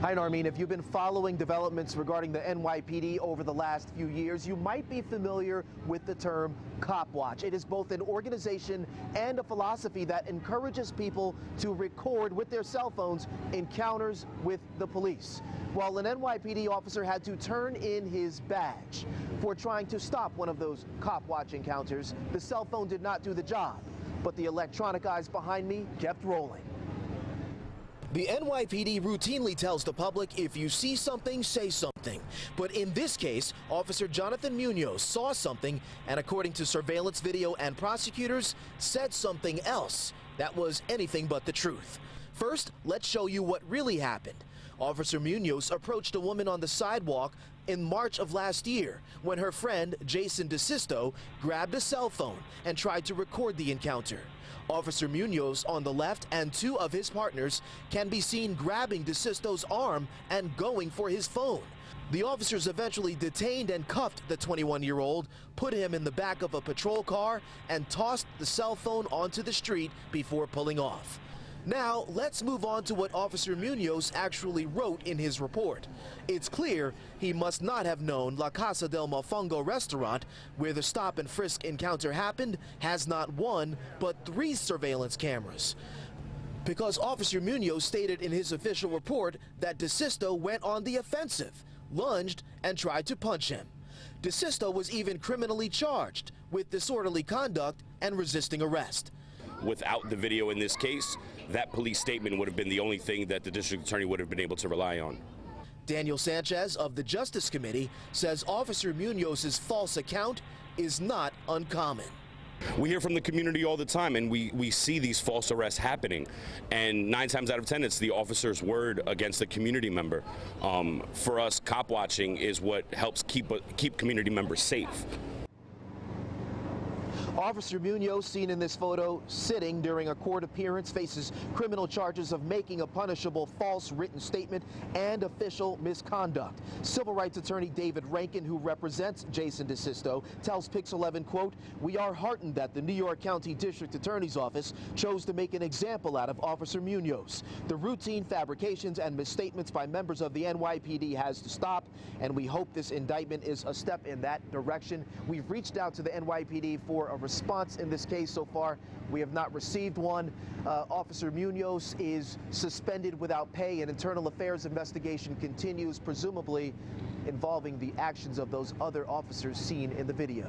Hi, Narmeen. If you've been following developments regarding the NYPD over the last few years, you might be familiar with the term Cop Watch. It is both an organization and a philosophy that encourages people to record with their cell phones encounters with the police. Well, an NYPD officer had to turn in his badge for trying to stop one of those Cop Watch encounters. The cell phone did not do the job, but the electronic eyes behind me kept rolling. The NYPD routinely tells the public, if you see something, say something. But in this case, Officer Jonathan Munoz saw something and, according to surveillance video and prosecutors, said something else that was anything but the truth. First, let's show you what really happened. Officer Munoz approached a woman on the sidewalk in March of last year when her friend, Jason DeSisto, grabbed a cell phone and tried to record the encounter. Officer Munoz on the left and two of his partners can be seen grabbing DeSisto's arm and going for his phone. The officers eventually detained and cuffed the 21-year-old, put him in the back of a patrol car, and tossed the cell phone onto the street before pulling off. Now, let's move on to what Officer Munoz actually wrote in his report. It's clear he must not have known La Casa del Mofongo restaurant, where the stop and frisk encounter happened, has not one, but 3 surveillance cameras. Because Officer Munoz stated in his official report that DeSisto went on the offensive, lunged, and tried to punch him. DeSisto was even criminally charged with disorderly conduct and resisting arrest. Without the video in this case, that police statement would have been the only thing that the district attorney would have been able to rely on. Daniel Sanchez of the Justice Committee says Officer Munoz's false account is not uncommon. We hear from the community all the time, and we see these false arrests happening. And 9 times out of 10, it's the officer's word against the community member. For us, cop watching is what helps keep community members safe. Officer Munoz, seen in this photo sitting during a court appearance, faces criminal charges of making a punishable false written statement and official misconduct. Civil rights attorney David Rankin, who represents Jason DeSisto, tells Pix 11, quote, "We are heartened that the New York County District Attorney's Office chose to make an example out of Officer Munoz. The routine fabrications and misstatements by members of the NYPD has to stop, and we hope this indictment is a step in that direction." We've reached out to the NYPD for a response in this case. So far, we have not received one. Officer Munoz is suspended without pay. An internal affairs investigation continues, presumably involving the actions of those other officers seen in the video.